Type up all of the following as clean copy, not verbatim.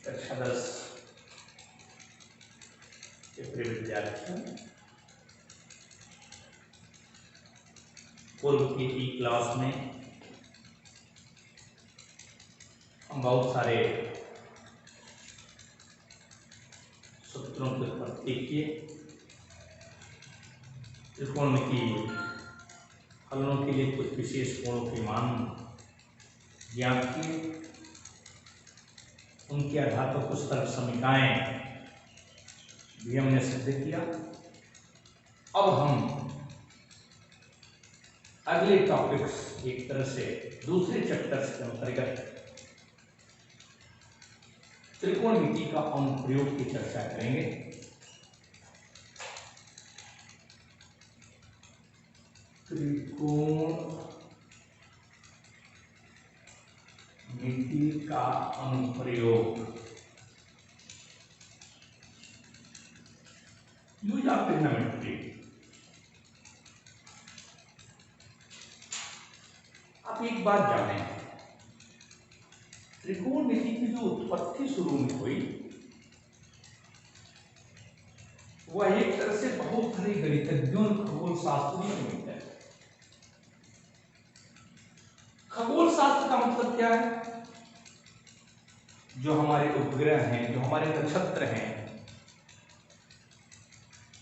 कक्षा 10 के प्रिय विद्यार्थियों, पूर्व की क्लास में हम बहुत सारे सूत्रों की उत्पत्ति किए, त्रिकोणमिति फलनों के लिए कुछ विशेष कोणों के मान ज्ञात किए, उनके आधार पर कुछ तर्क समीकरण भी हमने सिद्ध किया। अब हम अगले टॉपिक्स एक तरह से दूसरे चैप्टर के अंतर्गत त्रिकोणमिति का अनुप्रयोग की चर्चा करेंगे। त्रिकोणमिति का अनुप्रयोग, यूज ऑफ ट्रिग्नोमेट्री। आप एक बात जानें, त्रिकोणमिति की जो उत्पत्ति शुरू में हुई वह एक तरह से बहुत सारे गणितज्ञों खगोल शास्त्रियों में मिलता है। खगोल शास्त्र का मतलब क्या है? जो हमारे उपग्रह हैं, जो हमारे नक्षत्र हैं,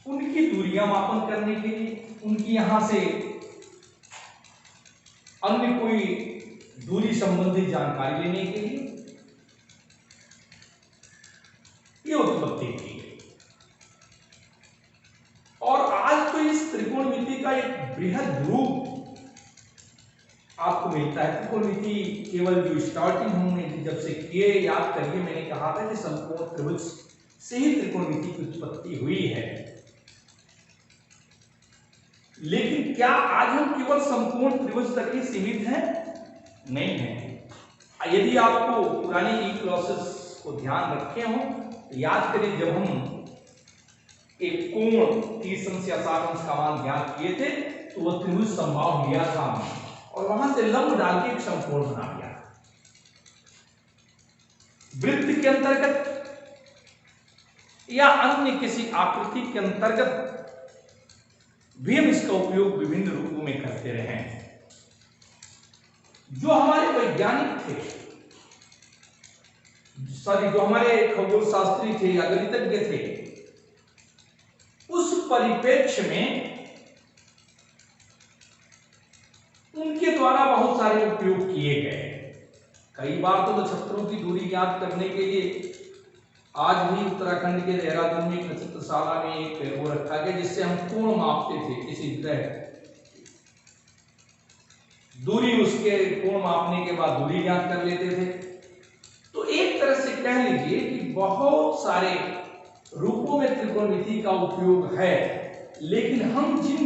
उनकी दूरियां मापन करने के लिए, उनकी यहां से अन्य कोई दूरी संबंधी जानकारी लेने के लिए ये उत्पत्ति की गई। और आज तो इस त्रिकोणमिति का एक बृहद रूप आपको मिलता है। त्रिकोणमिति केवल जो स्टार्टिंग हमने जब से किए, याद करिए मैंने कहा था कि समकोण त्रिभुज से ही त्रिकोणमिति की उत्पत्ति हुई है। लेकिन क्या आज हम केवल समकोण त्रिभुज तक ही सीमित हैं? नहीं है। यदि आपको पुरानी क्लासेस को ध्यान रखे हो तो याद करिए, जब हम एक कोण 30 अंश या 60 अंश का मान ज्ञात किए थे तो वह त्रिभुज समबाहु लिया था और वहां से लंब डाल के एक समकोण बना दिया। वृत्त के अंतर्गत या अन्य किसी आकृति के अंतर्गत भी हम इसका उपयोग विभिन्न रूपों में करते रहे हैं। जो हमारे वैज्ञानिक थे, जो हमारे खगोल शास्त्री थे या गणितज्ञ थे, उस परिप्रेक्ष्य में उनके द्वारा बहुत सारे उपयोग किए गए। कई बार तो नक्षत्रों की दूरी ज्ञात करने के लिए आज भी उत्तराखंड के देहरादून में एक नक्षत्रशाला में एक वो रखा गया जिससे हम कोण मापते थे। किसी ग्रह दूरी, उसके कोण मापने के बाद दूरी ज्ञात कर लेते थे। तो एक तरह से कह लीजिए कि बहुत सारे रूपों में त्रिकोणमिति का उपयोग है। लेकिन हम जिन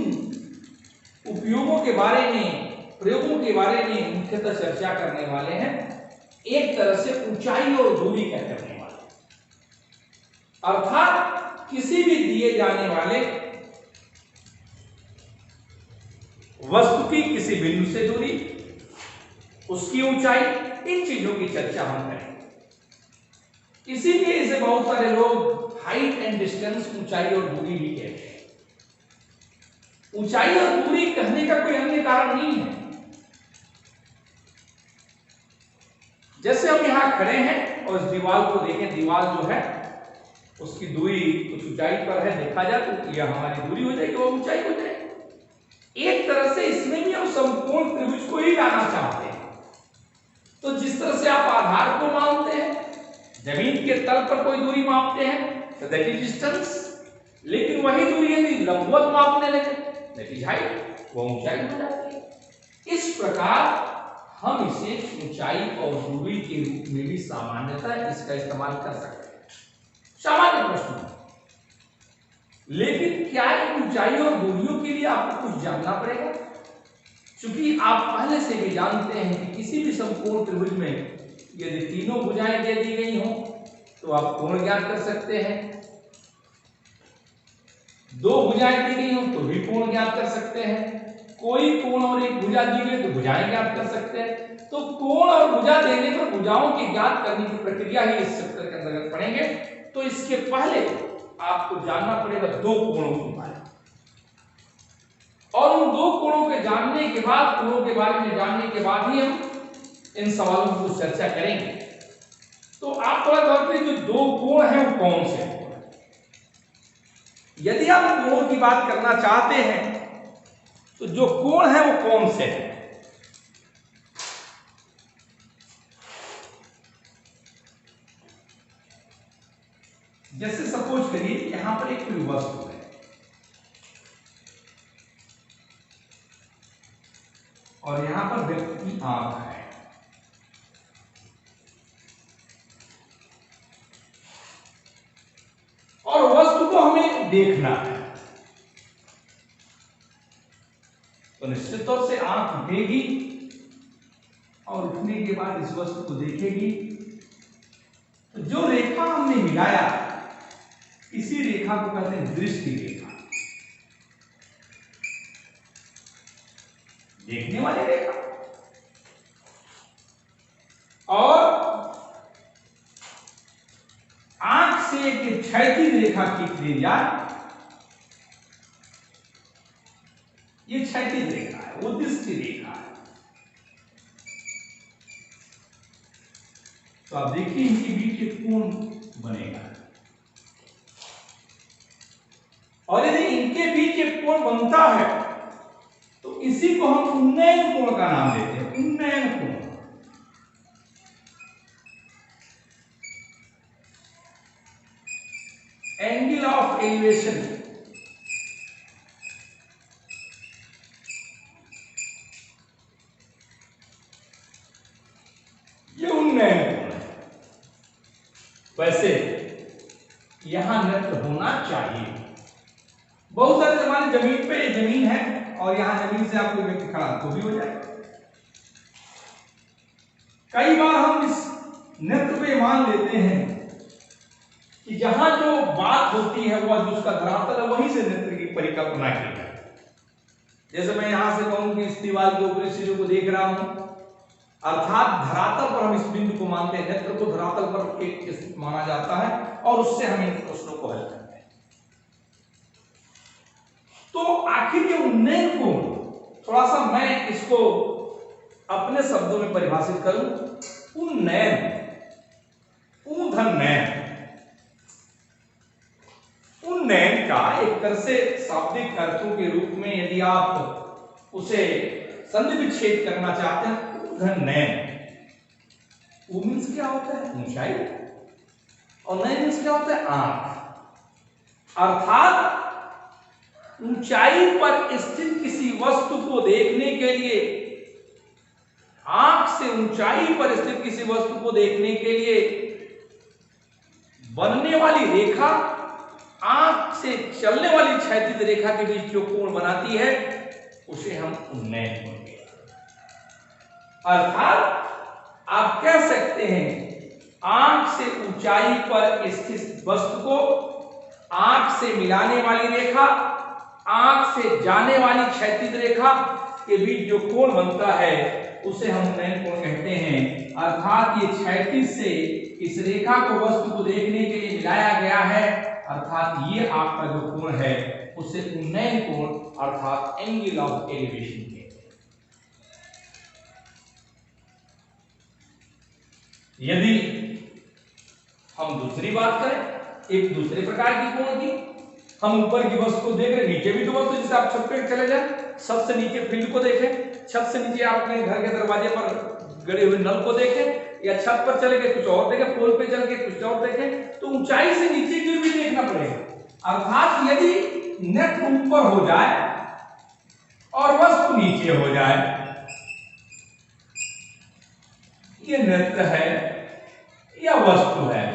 उपयोगों के बारे में, प्रयोगों के बारे में मुख्यतः चर्चा करने वाले हैं, एक तरह से ऊंचाई और दूरी का करने वाले, अर्थात किसी भी दिए जाने वाले वस्तु की किसी बिंदु से दूरी, उसकी ऊंचाई, इन चीजों की चर्चा हम करेंगे। इसीलिए इसे बहुत सारे लोग हाइट एंड डिस्टेंस, ऊंचाई और दूरी भी कहते हैं। ऊंचाई और दूरी कहने का कोई अन्य कारण नहीं है। जैसे हम यहां खड़े हैं और इस दीवार को देखें, दीवार जो है उसकी दूरी कुछ ऊंचाई पर है, देखा जाए तो यह हमारी दूरी हो जाएगी, वो ऊंचाई हो जाएगी। एक तरह से इसमें भी हम समकोण त्रिभुज को ही लाना चाहते हैं। तो जिस तरह से आप आधार को मापते हैं, जमीन के तल पर कोई दूरी मापते हैं तो दैट इज डिस्टेंस, लेकिन वही दूरी यदि लंबवत मापने लगे दैट इज हाइट, वो ऊंचाई हो जाती है। इस प्रकार हम इसे ऊंचाई और दूरी के रूप में भी सामान्यतः इसका इस्तेमाल कर सकते हैं। सामान्य प्रश्न, लेकिन क्या ऊंचाई और दूरियों के लिए आपको कुछ जानना पड़ेगा? क्योंकि आप पहले से भी जानते हैं कि किसी भी समकोण त्रिभुज में यदि तीनों भुजाएं दे दी गई हों तो आप कोण ज्ञात कर सकते हैं, दो भुजाएं दी गई हों तो भी कोण ज्ञात कर सकते हैं, कोई कोण और एक भुजा दी गई तो भुजाएं ज्ञात कर सकते हैं। तो कोण और भुजा देने पर भुजाओं की ज्ञात करने की प्रक्रिया ही इस चैप्टर के अंतर्गत पढ़ेंगे। तो इसके पहले आपको जानना पड़ेगा दो कोणों के बारे में, और उन दो कोणों के जानने के बाद, कोणों के बारे में जानने के बाद ही हम इन सवालों की चर्चा करेंगे। तो आप थोड़ा गौर करिए, जो दो कोण हैं वो कौन से हैं। यदि आप कोणों की बात करना चाहते हैं तो जो कोण है वो कौन से हैं। जैसे सपोज करिए यहां पर एक कोई वस्तु है और यहां पर व्यक्ति की आंख है, और वस्तु को हमें देखना है। तो निश्चित तौर से आंख उठेगी और उठने के बाद इस वस्तु को देखेगी। तो जो रेखा हमने मिलाया, इसी रेखा को कहते हैं दृष्टि रेखा, देखने वाली रेखा। और आंख से एक क्षैतिज रेखा खींच ली जाए, ये क्षैतिज रेखा है, वो दृष्टि रेखा है। तो आप देखिए इनके बीच एक कोण बनेगा, और यदि इनके बीच एक कोण बनता है तो इसी को हम उन्नयन कोण का नाम देते हैं। उन्नयन कोण, एंगल ऑफ एलिवेशन। ये उन्नयन कोण है। वैसे यहां नेत्र होना चाहिए। बहुत सारे जमाने जमीन पे जमीन है और यहां जमीन से आपको व्यक्ति खड़ा तो भी हो जाए। कई बार हम इस नेत्र पे मान लेते हैं कि जहां जो बात होती है वह जो उसका धरातल है वहीं से नेत्र की परिकल्पना की जाए। जैसे मैं यहां से कहूं कि इस दीवार के ऊपरी सिरे को देख रहा हूं, अर्थात धरातल पर हम इस बिंदु को मानते हैं, नेत्र को धरातल पर एक माना जाता है, और उससे हम इन प्रश्नों को हल करते हैं। तो आखिर ये उन्नयन कोण, थोड़ा सा मैं इसको अपने शब्दों में परिभाषित करूं। उन्नयन, ऊर्ध्वनयन, उन्नयन का एक तरह से शाब्दिक अर्थों के रूप में यदि आप उसे संधि विच्छेद करना चाहते हैं, ऊर्ध्वनयन। वो मीन्स क्या होता है? ऊंचाई, और नयन मीन्स क्या होता है? आंख। अर्थात ऊंचाई पर स्थित किसी वस्तु को देखने के लिए, आंख से ऊंचाई पर स्थित किसी वस्तु को देखने के लिए बनने वाली रेखा, आंख से चलने वाली क्षैतिज रेखा के बीच जो कोण बनाती है उसे हम उन्नयन कोण कहते हैं। अर्थात आप कह सकते हैं आंख से ऊंचाई पर स्थित वस्तु को आंख से मिलाने वाली रेखा, आंख से जाने वाली क्षैतिज रेखा के बीच जो कोण बनता है उसे हम उन्नयन कोण कहते हैं। अर्थात ये क्षैतिज से इस रेखा को वस्तु को देखने के लिए मिलाया गया है, अर्थात ये आपका जो कोण है उसे उन्नयन कोण अर्थात एंगल ऑफ एलिवेशन कहते हैं। यदि हम दूसरी बात करें एक दूसरे प्रकार की कोण की, हम ऊपर की वस्तु को देख रहे, नीचे भी तो वस्तु, जैसे आप छत पे चले जाए, सबसे नीचे फील्ड को देखें, छत से नीचे आप अपने घर के दरवाजे पर गड़े हुए नल को देखें, या छत पर चले गए कुछ और देखें, पोल पे चल के कुछ और देखें, तो ऊंचाई से नीचे की भी देखना पड़ेगा। अर्थात यदि नेत्र ऊपर हो जाए और वस्तु नीचे हो जाए, ये नेत्र है या वस्तु है,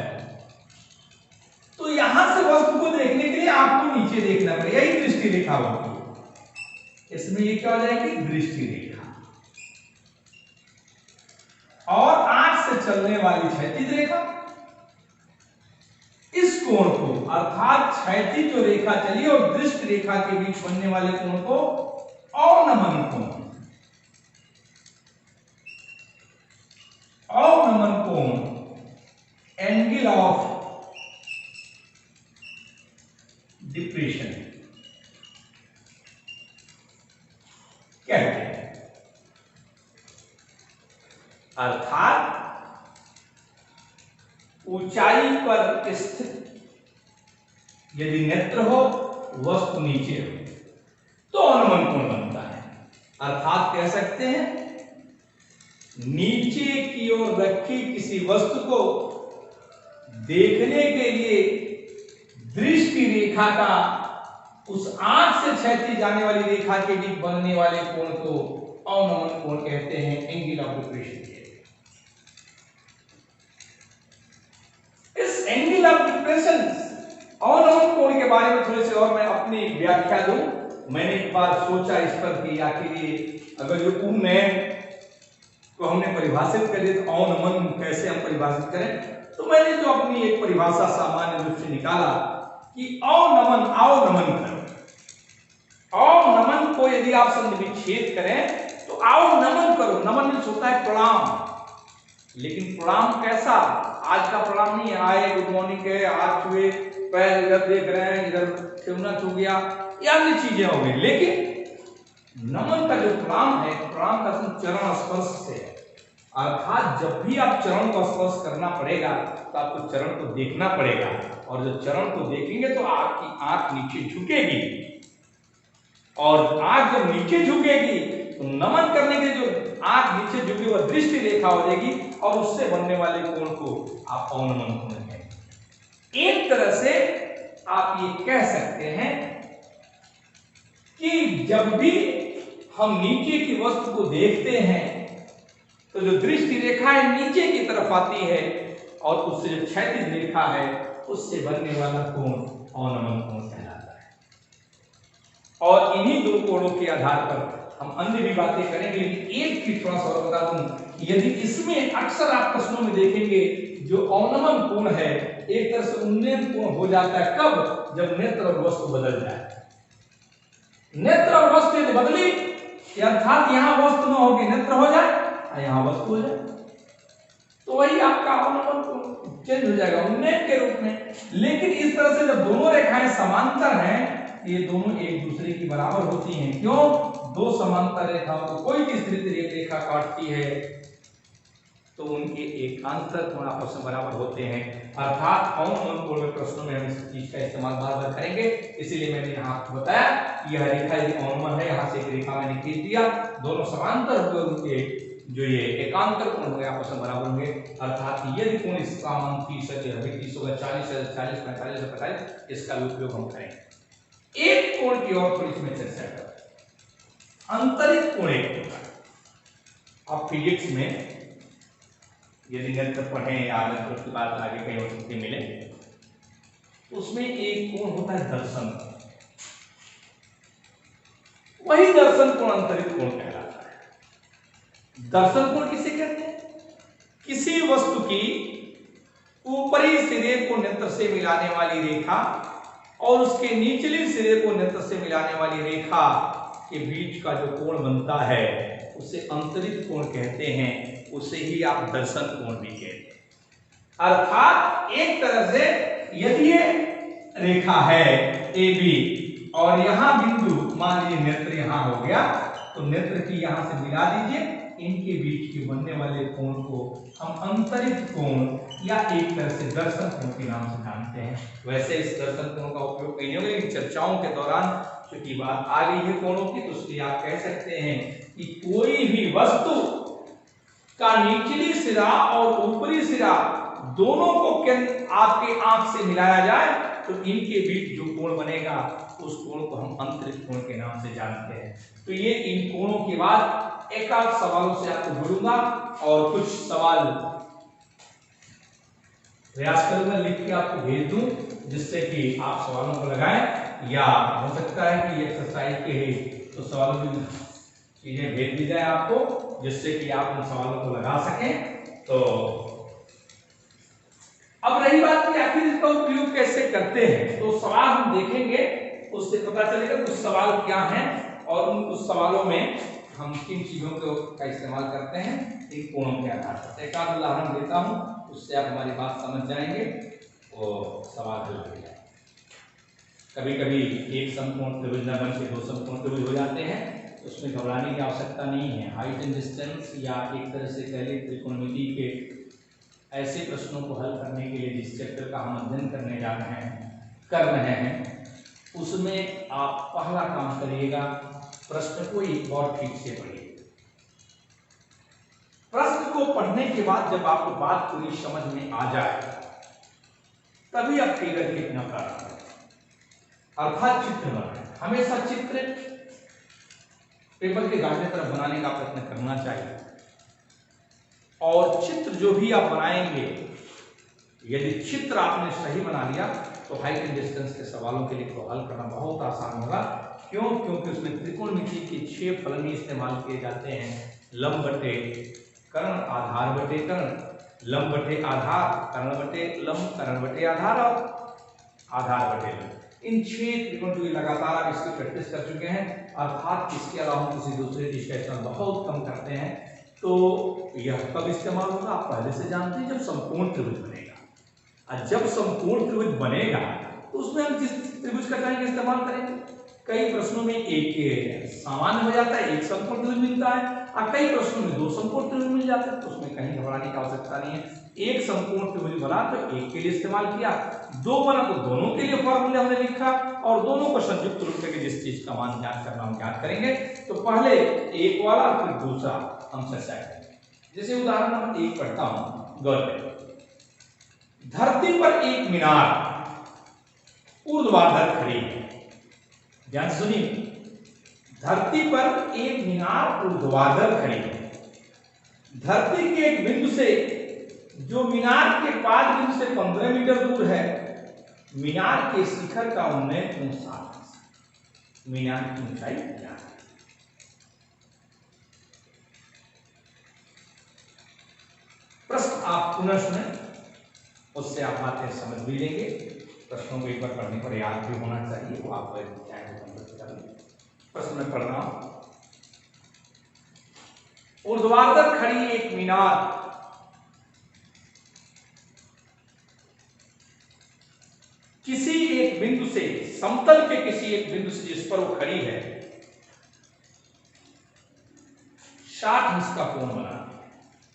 तो यहां से वस्तु को देखने के लिए आपको नीचे देखना पड़ेगा, यही दृष्टि रेखा होती है। इसमें ये क्या हो जाएगी? दृष्टि रेखा। और आंख से चलने वाली क्षैतिज रेखा, इस कोण को अर्थात क्षैतिज जो रेखा चली और दृष्टि रेखा के बीच बनने वाले कोण को अवनमन कहते हैं। अर्थात ऊंचाई पर स्थित यदि नेत्र हो, वस्तु नीचे हो तो अवनमन कोण बनता है। अर्थात कह सकते हैं नीचे की ओर रखी किसी वस्तु को देखने के लिए दृष्टि रेखा का उस आंख से क्षैतिज जाने वाली रेखा के बीच बनने वाले कोण को अवनमन कोण कहते हैं, एंगल ऑफ डिप्रेशन। इस एंगल ऑफ डिप्रेशन अवनमन कोण के बारे में थोड़ी सी और मैं अपनी व्याख्या दूं। मैंने एक बार सोचा इस पर कि आखिर ये अगर जो उन्नयन को हमने परिभाषित कर दिया तो अवनमन कैसे हम परिभाषित करें, तो मैंने जो अपनी एक परिभाषा सामान्य रूप से निकाला कि अवनमन करो। अवनमन को यदि आप संधिविच्छेद करें तो अवनमन करो। नमन में होता है प्रणाम, लेकिन प्रणाम कैसा? आज का प्रणाम नहीं है, आए गुड मॉर्निंग है, हाथ छुए, पैर इधर देख रहे हैं, इधर ठेवना छू गया, ये अन्य चीजें हो गई। लेकिन नमन का जो प्रणाम है, प्रणाम का चरण स्पर्श से है। अर्थात जब भी आप चरण को स्पर्श करना पड़ेगा तो आपको चरण को देखना पड़ेगा, और जब चरण को देखेंगे तो आपकी आंख नीचे झुकेगी, और आंख जब नीचे झुकेगी तो नमन करने के जो आंख नीचे झुकी वह दृष्टि रेखा हो जाएगी, और उससे बनने वाले कोण को आप अवनमन कोण कहेंगे। एक तरह से आप ये कह सकते हैं कि जब भी हम नीचे की वस्तु को देखते हैं तो जो दृष्टि रेखा है नीचे की तरफ आती है, और उससे जो क्षैतिज रेखा है उससे बनने वाला कोण अवनमन कोण कहलाता है। और इन्हीं दो कोणों के आधार पर हम अन्य भी बातें करेंगे, लेकिन एक चीज थोड़ा सा और बता दूं, यदि इसमें अक्सर आप प्रश्नों में देखेंगे जो अवनमन कोण है एक तरह से उन्नयन कोण हो जाता है। कब? जब नेत्र और वस्तु बदल जाए। नेत्र और वस्तु यदि बदली, अर्थात यहाँ वस्तु न होगी, नेत्र हो जाए, यहाँ वस्तु हो जाए, तो वही आपका अवनमन चेंज हो जाएगा उन्नयन के रूप में। लेकिन इस तरह से जब दोनों रेखाएं समांतर हैं, ये दोनों एक दूसरे की बराबर होती हैं। क्यों? दो समांतर रेखाओं को कोई भी स्थिर रेखा काटती है तो उनके एकांतर कोण आपस में बराबर होते हैं। अर्थात अवनमन कोण में प्रश्नों में हम इस चीज का इस्तेमाल बार-बार करेंगे, इसलिए मैंने यहाँ आपको बताया कि यह रेखा यदि अवनमन है, यहाँ से एक रेखा मैंने खींच दिया, दोनों समांतर होकर उनके जो ये एकांतर कोण होंगे आपस में बराबर होंगे। अर्थात यदि कोण इसका मान 30 है, 30 होगा, 40 है, 40, 45 है, 45, इसका उपयोग हम करेंगे। एक कोण की और थोड़ी इसमें चर्चा करें, अंतरित कोण एक होता है। आप फिजिक्स में यदि नेत्र पढ़ें या नेत्र की बात आगे कहीं हो सकती मिले, उसमें एक कोण होता है दर्शन। वही दर्शन कोण अंतरित कोण कहलाता है। दर्शन कोण किसे कहते हैं? किसी वस्तु की ऊपरी सिरे को नेत्र से मिलाने वाली रेखा और उसके निचले सिरे को नेत्र से मिलाने वाली रेखा के बीच का जो कोण बनता है उसे अंतरित कोण कहते हैं। उसे ही आप दर्शन कोण भी कहते हैं। अर्थात एक तरह से यदि ये रेखा है AB और यहां बिंदु मान लीजिए नेत्र यहां हो गया, तो नेत्र की यहां से मिला दीजिए, इनके बीच के बनने वाले कोण को हम अंतरित कोण या एक तरह से दर्शन कोण के नाम से जानते हैं। वैसे इस दर्शन कोण का उपयोग कई जगह चर्चाओं के दौरान क्योंकि बात आ गई है कोणों की, तो इसलिए आप कह सकते हैं कि कोई भी वस्तु का निचली सिरा और ऊपरी सिरा दोनों को आपके आंख से मिलाया जाए तो इनके बीच जो कोण बनेगा उस कोण को हम अंतरित कोण के नाम से जानते हैं। तो ये इन कोणों के बाद एक आध सवालों से आपको जोड़ूंगा और कुछ सवाल प्रयास करूंगा लिख के आपको भेज दूं, जिससे कि आप सवालों को लगाएं, या हो सकता है कि एक्सरसाइज के ही तो सवालों की चीजें भेज दी जाए आपको, जिससे कि आप उन सवालों को लगा सकें। तो अब रही बात कि आखिर इसका उपयोग कैसे करते हैं, तो सवाल हम देखेंगे, उससे पता चलेगा कुछ सवाल क्या हैं और उन कुछ सवालों में हम किन चीजों का इस्तेमाल करते हैं इन कोणों के आधार पर। एक आध उदाहरण देता हूं, उससे आप हमारी बात समझ जाएंगे और सवाल हल हो जाएगा। कभी कभी एक समकोण त्रिभुज न बन के दो समकोण त्रिभुज हो जाते हैं, उसमें घबराने की आवश्यकता नहीं है। हाइट एंड डिस्टेंस या एक तरह से कह लें त्रिकोणमिति के ऐसे प्रश्नों को हल करने के लिए जिस चैप्टर का हम अध्ययन कर रहे हैं उसमें आप पहला काम करिएगा, प्रश्न को एक बार ठीक से पढ़िए। प्रश्न को पढ़ने के बाद जब आपको बात पूरी समझ में आ जाए तभी आप फिगर लिखना प्रारंभ करें, अर्थात चित्र बनाएं। हमेशा चित्र पेपर के दाहिने तरफ बनाने का प्रयत्न करना चाहिए और चित्र जो भी आप बनाएंगे, यदि चित्र आपने सही बना लिया तो हाइट एंड डिस्टेंस के सवालों के लिए तो हल करना बहुत आसान होगा। क्यों? क्योंकि उसमें त्रिकोणमिति के 6 फलनी इस्तेमाल किए जाते हैं। लंब बटे कर्ण, आधार बटे कर्ण, लंब बटे आधार, कर्ण बटे लंब, कर्ण बटे आधार और आधार बटे लंब। इन 6 त्रिकोण लगातार आप इसकी प्रैक्टिस कर चुके हैं, अर्थात इसके अलावा किसी दूसरे चीज का इस्तेमाल बहुत कम करते हैं। तो यह कब इस्तेमाल होगा आप पहले से जानते हैं, जब संपूर्ण त्रिभुज बनेगा। और जब संपूर्ण त्रिभुज बनेगा तो उसमें हम जिस त्रिभुज का चाहेंगे इस्तेमाल करेंगे। कई प्रश्नों में एक सामान्य हो जाता है, एक संपूर्ण त्रिभुज मिलता है, और कई प्रश्नों में 2 संपूर्ण त्रिभुज मिल जाते हैं, तो उसमें कहीं घबराने की आवश्यकता नहीं है। एक संपूर्ण त्रिभुज बना तो एक के लिए इस्तेमाल किया, 2 बना तो दोनों के लिए फॉर्मूले हमने लिखा, और दोनों को संयुक्त रूप करके जिस चीज का मान ज्ञात करना हम ज्ञात करेंगे। तो पहले एक वाला फिर दूसरा हम चर्चा करेंगे। जैसे उदाहरण नंबर 1 पढ़ता हूं, गौर करें। धरती पर एक मीनार ऊर्ध्वाधर खड़ी है। ध्यान सुनिए, धरती पर एक मीनार ऊर्ध्वाधर खड़ी है। धरती के एक बिंदु से, जो मीनार के पाद बिंदु से 15 मीटर दूर है, मीनार के शिखर का उन्नयन कोण 60। मीनार की ऊंचाई क्या है? प्रश्न आप पुनः सुने, उससे आप बातें समझ भी लेंगे। प्रश्नों को एक बार पढ़ने पर याद भी होना चाहिए, वो आप प्रश्न में पढ़ रहा हूं। ऊर्ध्वाधर खड़ी एक मीनार किसी एक बिंदु से, समतल के किसी एक बिंदु से जिस पर वो खड़ी है, 60 अंश का कोण बना,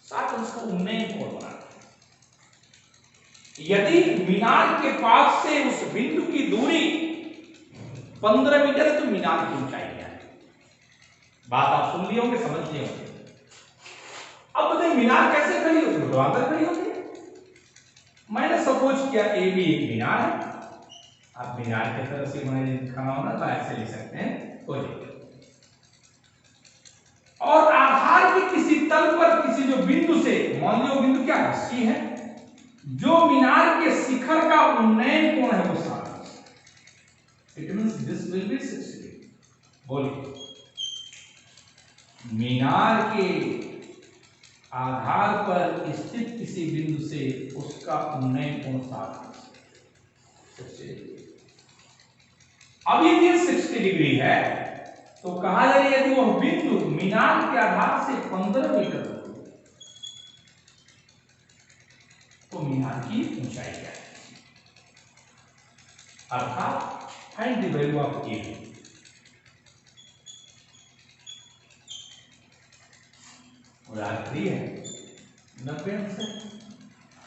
60 अंश का उन्नयन कोण बना। यदि मीनार के पास से उस बिंदु की दूरी 15 मीटर है तो मीनार की ऊंचाई क्या है? बात आप सुन लिए होंगे, समझ लिए होंगे। अब बताइए मीनार कैसे खड़ी होती है? ऊर्ध्वाधर खड़ी होती है। मैंने सपोज किया ए भी एक मीनार है, आप मीनार की तरफ से खाना होना तो ऐसे ले सकते हैं, कोई दिक्कत। और आधार के किसी तल पर किसी जो बिंदु से, मान लो बिंदु क्या है? सी है, जो मीनार के शिखर का उन्नयन कोण है वो 60। It means this will be 60। बोलिए, मीनार के आधार पर स्थित किसी बिंदु से उसका उन्नयन कोण 60। अब यदि 60 डिग्री है तो कहा जा रहा है यदि वह बिंदु मीनार के आधार से 15 मीटर तो मीनार की ऊंचाई क्या है? अर्थात फाइंड द वैल्यू ऑफ ए। उदाहरण है 90 अंश।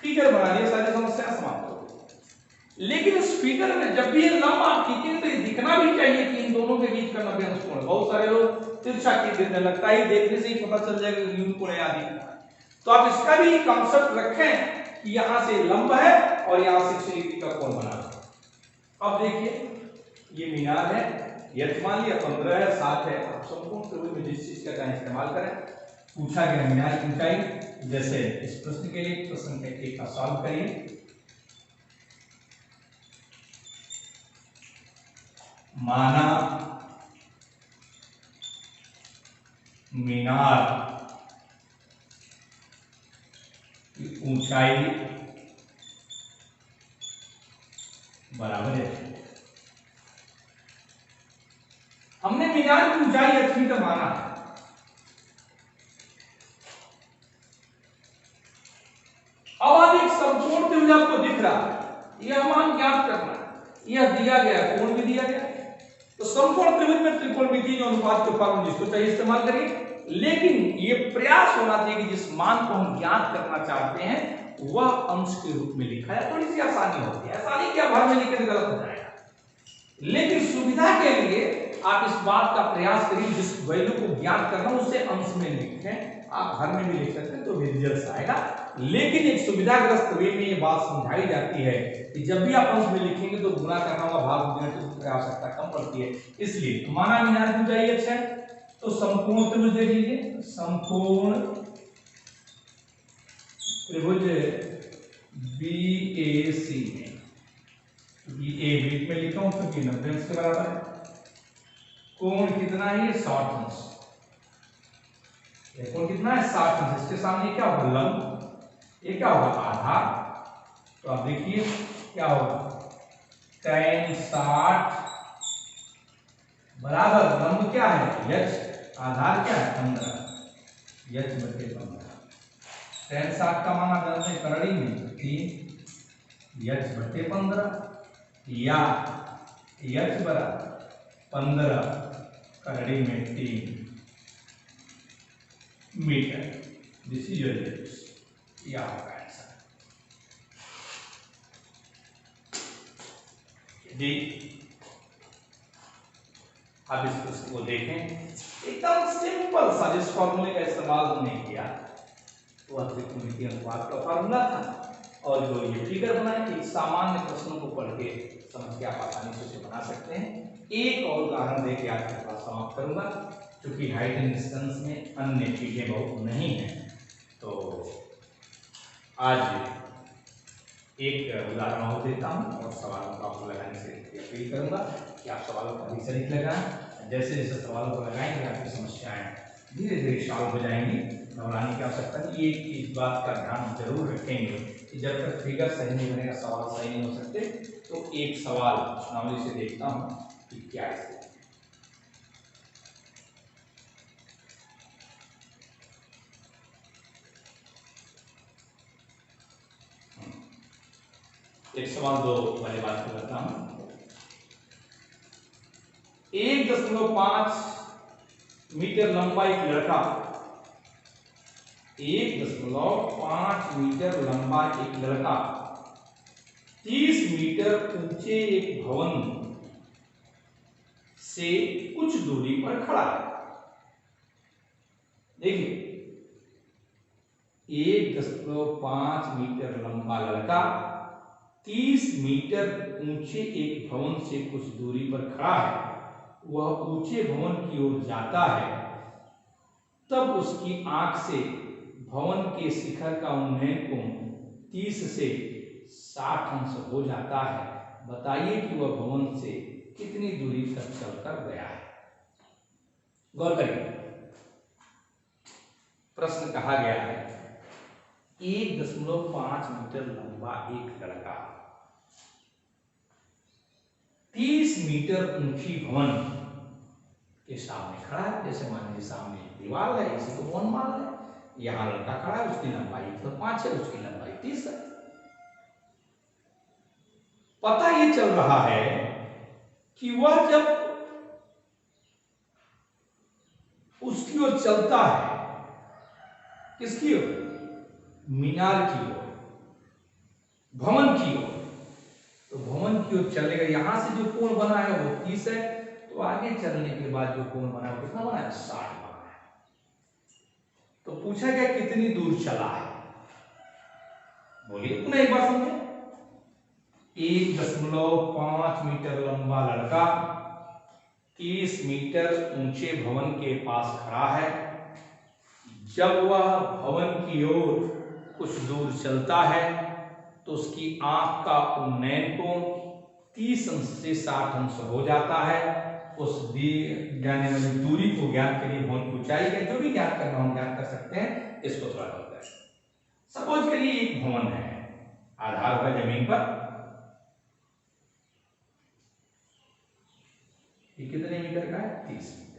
फिगर बना लिया, सारी समस्या समाप्त हो गई। लेकिन इस फिगर में जब भी ये लंब आप खींचेंगे तो ये दिखना भी चाहिए कि इन दोनों के बीच का 90 अंश कोण। बहुत सारे लोग तिरछा खींच देते हैं, लगता है देखने से ही पता चल जाएगा कि यूं कोण है आदि। तो आप इसका भी कॉन्सेप्ट रखें कि यहां से लंब है और यहां से 60 डिग्री का कोण बना है। अब देखिए ये मीनार है, यदि मान लिया 15 है, 7 है, आप संपूर्ण त्रिभुज में जिस चीज का चाहे इस्तेमाल करें। पूछा गया मीनार की ऊंचाई, जैसे इस प्रश्न के लिए प्रश्न के एक का सॉल्व करिए। माना मीनार की ऊंचाई बराबर है, हमने मीनार की ऊंचाई h मीटर माना है। अब आप एक संपूर्ण त्रिभुज आपको दिख रहा है, यह मान ज्ञात करना है। यह दिया गया, कोण भी दिया गया, तो समकोण त्रिभुज में त्रिकोणमितीय जो अनुपात के फॉर्मूले जिसको चाहिए इस्तेमाल करिए, लेकिन ये प्रयास होना चाहिए कि जिस मान को हम ज्ञात करना चाहते हैं वह अंश के रूप में लिखा है। थोड़ी सी आसानी होती है, ऐसा नहीं कि भर में लिखे तो गलत हो जाएगा, लेकिन सुविधा के लिए आप इस बात का प्रयास करिए जिस वैल्यू को ज्ञात करना उसे अंश में लिखें। आप घर में भी लिख सकते हैं तो भी रिजल्ट आएगा, लेकिन एक सुविधाग्रस्त वे में ये बात समझाई जाती है कि जब भी आप अंश में लिखेंगे तो गुणा करना होगा, भाग गुणा की आवश्यकता कम पड़ती है। इसलिए माना मीनार की चाहिए अच्छा है तो समकोण त्रिभुज देख लीजिए, समकोण त्रिभुज BAC में BA बीच में लिखा हूं क्योंकि 90 अंश के बराबर है। कोण कितना है? 60 अंश। ये कोण कितना है? 60 अंश। इसके सामने क्या होगा? लंब। ये क्या होगा? आधार। तो आप देखिए क्या होगा? tan 60 बराबर लंब क्या है? h, आधार क्या है? 15, h बटे 15। tan 60 का मान आप जानते हैं करड़ी में 3 h बटे 15 या h बराबर 15 करड़ी में 3 मीटर। दिस इज योर या आपका आंसर डी। अब इस प्रश्न को देखें, एकदम सिंपल सा, जिस फॉर्मूले का इस्तेमाल हमने किया वह त्रिकोणमितीय अनुपात का फॉर्मूला था, और जो ये फिगर बनाए एक सामान्य प्रश्नों को पढ़ के समझ के आप आसानी से उसे बना सकते हैं। एक और उदाहरण देके आपके पास समाप्त करूंगा, क्योंकि हाइट एंड डिस्टेंस में अन्य चीजें बहुत नहीं है, तो आज एक उदाहरण और देता हूं और सवालों को आपको लगाने से अपील करूंगा कि आप सवालों का भी सही लगाएं। जैसे जैसे सवालों को लगाएंगे आपकी समस्याएं धीरे धीरे सॉल्व हो जाएंगी, घबराने की आवश्यकता नहीं। एक इस बात का ध्यान जरूर रखेंगे कि जब तक फिगर सही नहीं बनेगा, सवाल सही नहीं हो सकते। तो एक सवाल नॉलेज से देखता हूं कि क्या है। एक सवाल 2 वाली बात करता हूं। 1.5 मीटर लंबा एक लड़का 1.5 मीटर लंबा एक लड़का 30 मीटर ऊंचे एक भवन से कुछ दूरी पर खड़ा है। देखिए 1.5 मीटर लंबा लड़का 30 मीटर ऊंचे एक भवन से कुछ दूरी पर खड़ा है। वह ऊंचे भवन की ओर जाता है, तब उसकी आंख से भवन के शिखर का उन्नयन कोण 30 से 60 अंश हो जाता है। बताइए कि वह भवन से कितनी दूरी तक चलकर गया है। गौर करिए, प्रश्न कहा गया है 1.5 मीटर लंबा एक लड़का 30 मीटर ऊंची भवन के सामने खड़ा है। जैसे मान लीजिए सामने दीवार है, इसी को भवन मान लें। यहां लड़का खड़ा है, उसकी लंबाई 105 है, उसकी लंबाई 30 है। पता ये चल रहा है कि वह जब उसकी ओर चलता है, किसकी ओर? मीनार की ओर, भवन की ओर। तो भवन की ओर चलेगा, यहां से जो कोण बना है वो 30 है, तो आगे चलने के बाद जो कोण बना है वो कितना बना है? 60 बना है। तो पूछा गया कितनी दूर चला है। बोलिए पुनः एक बार समझे। 1.5 मीटर लंबा लड़का 30 मीटर ऊंचे भवन के पास खड़ा है। जब वह भवन की ओर कुछ दूर चलता है तो उसकी आंख का उन्नयन कोण 30 अंश से 60 अंश हो जाता है। उस जाने वाली दूरी को ज्ञात करिए, भवन की ऊंचाई का जो भी ज्ञात करना हम ज्ञात कर सकते हैं। इसको थोड़ा करते हैं। सपोज करिए एक भवन है, आधार होगा जमीन पर। ये कितने मीटर का है? 30 मीटर।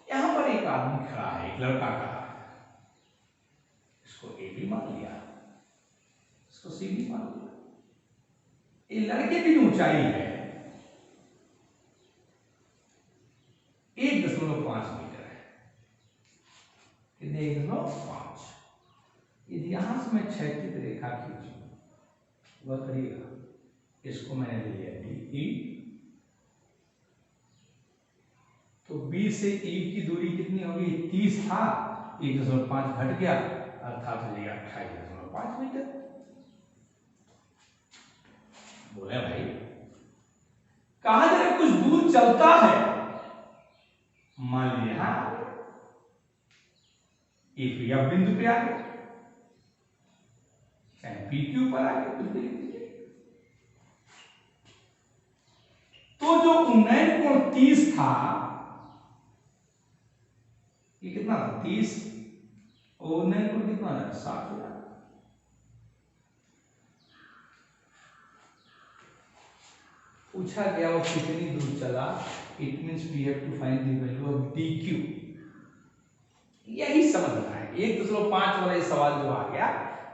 यहां पर एक आदमी खड़ा है, एक लड़का खड़ा है। इसको ए भी मान लिया, इसको सी भी मान लिया। कि लड़के की जो ऊंचाई है 1.5 मीटर है। कितने? 1.5। यदि यहां से मैं क्षैतिज रेखा खींचूं, वह करिएगा, इसको मैंने ले लिया डी, तो बी से ई की दूरी कितनी होगी? 30 था, 1.5 घट गया, अर्थात हो जाएगा 28.5 मीटर। बोले भाई, कहा जरा कुछ दूर चलता है, मान लीजिए एक एफ बिंदु पे आ गए, चाहे पी के ऊपर आ गए, कुछ भी लिख दीजिए। तो जो उन्नयन कोण 30 था, ये कितना था? 30, और उन्नयन कोण कितना था? 60 हो जाता। पूछा गया वो कितनी दूर चला, it means we have to find the value of D Q. यही समझना है। 1.5 वाला ये सवाल जो आ गया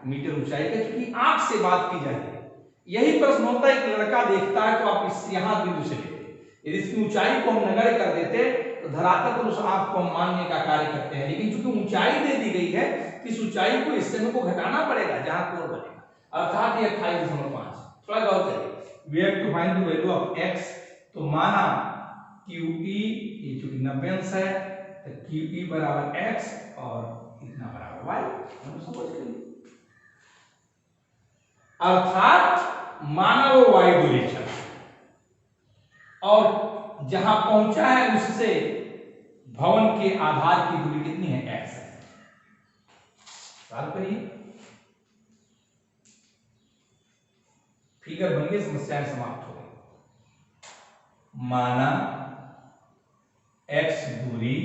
मीटर ऊंचाई का, क्योंकि आंख से बात की जाती है, यही प्रश्न होता है। एक लड़का देखता है तो आप इस यहां बिंदु से लेते, यदि इसकी ऊंचाई को हम नगण्य कर देते तो धरातल पर उस आंख को हम मानने का कार्य करते हैं, लेकिन चूंकि ऊंचाई दे दी गई है, इस ऊंचाई को इस समय को घटाना पड़ेगा जहां कोण बनेगा, अर्थात ये 28.5। थोड़ा गौर करिए, we have to find the value of x, तो माना QE, ये चूंकि 90 अंश है, तो QE बराबर x और इतना बराबर y, हम समझ गए। अर्थात माना वो y दूरी चला और जहां पहुंचा है उससे भवन के आधार की दूरी कितनी है? x है। सवाल करिए, फिगर बन गई, समस्याएं समाप्त हो गई। माना x दूरी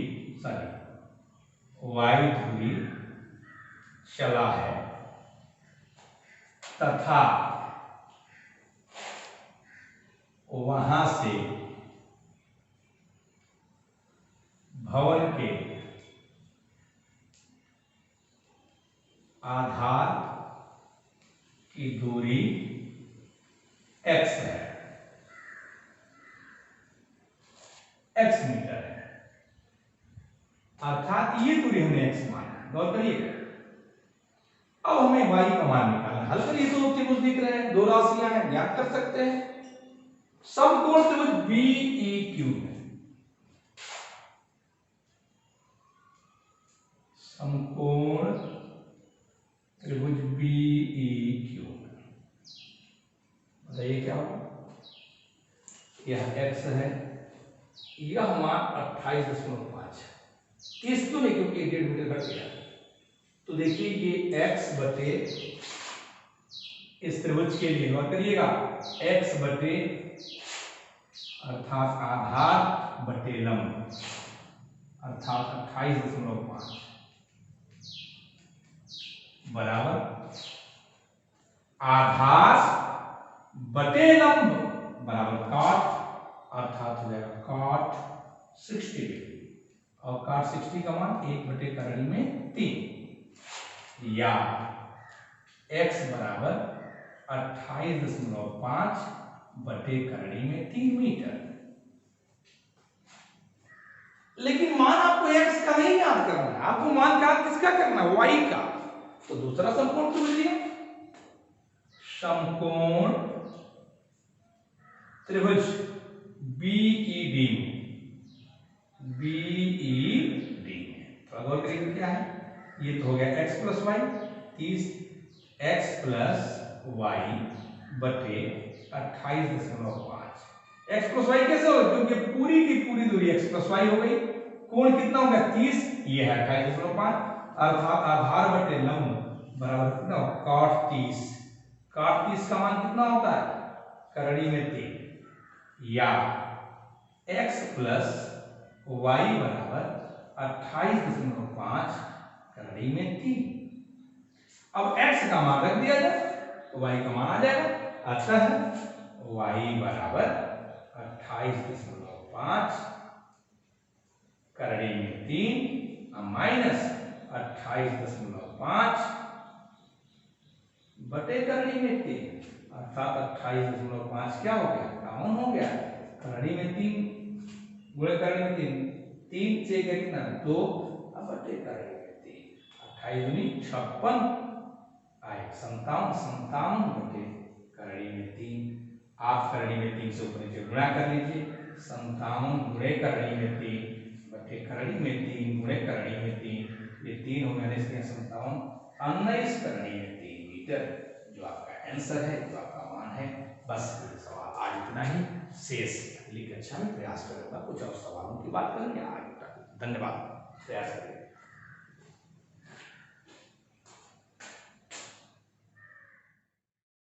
y दूरी चला है तथा वहां से भवन के आधार की दूरी x है, x मीटर है, अर्थात ये दूरी हमने x माना। गौर करिए, अब हमें y का मान निकालना। हल करिए, तो त्रिभुज दिख रहे हैं, दो राशियां हैं, ज्ञात कर सकते हैं। समकोण त्रिभुज BEQ है, समकोण त्रिभुज BEQ, बताइए क्या होगा? यह x है, यह मान 28.5 है। 30 क्यों नहीं? क्योंकि 1.5 मीटर घट गया। तो देखिए ये x बटे, इस त्रिभुज के लिए गौर करिएगा, x बटे अर्थात आधार बटे लंब, अर्थात 28.5 बराबर आधार बटे लंब बराबर cot, अर्थात हो जाएगा cot 60 डिग्री, और cot 60 का मान 1 बटे करणी में 3, या x बराबर 28.5 बटे करणी में 3 मीटर। लेकिन मान आपको x का नहीं याद करना है, आपको मान का किसका करना है? y का। तो दूसरा समकोण त्रिभुज लिया, समकोण त्रिभुज BED में थोड़ा गौर करिए क्या है। ये तो हो गया x plus Y, 30 x plus Y बटे 28.5। x प्लस वाई कैसे होगा? क्योंकि पूरी की पूरी दूरी x प्लस वाई हो गई। कोण कितना होगा? 30, ये है 28.5, अर्थात आधार बटे लंब बराबर कितना होगा? cot 30। cot 30 का मान कितना होता है? करणी में 3, या x प्लस वाई बराबर 28.5 करणी में 3। अब x का मान रख दिया जाए तो y का मान आ जाएगा, अतः y बराबर 28.5 करणी में 3 माइनस 28.5 बटे करणी में 3, अर्थात 28.5 क्या हो गया, काउन हो गया। करड़ी में 3 गुणे करड़ी में 3, 3 से कितना 2, अब बटे करड़ी में 3, 28 दूनी 56 आए 57 बटे करड़ी में 3। आप करड़ी में 3 से ऊपर नीचे गुणा कर लीजिए, 57 गुणे करड़ी में 3 बटे करड़ी में 3 गुणे करड़ी में 3, ये 3 हो गया, इसके 57 19 करड़ी में 3 मीटर जो आपका आंसर है, जो आपका मान है। बस ये सवाल आज इतना ही, शेष अगली कक्षा में प्रयास करूंगा कुछ और सवालों की बात करेंगे आगे तक। धन्यवाद, प्रयास करेंगे।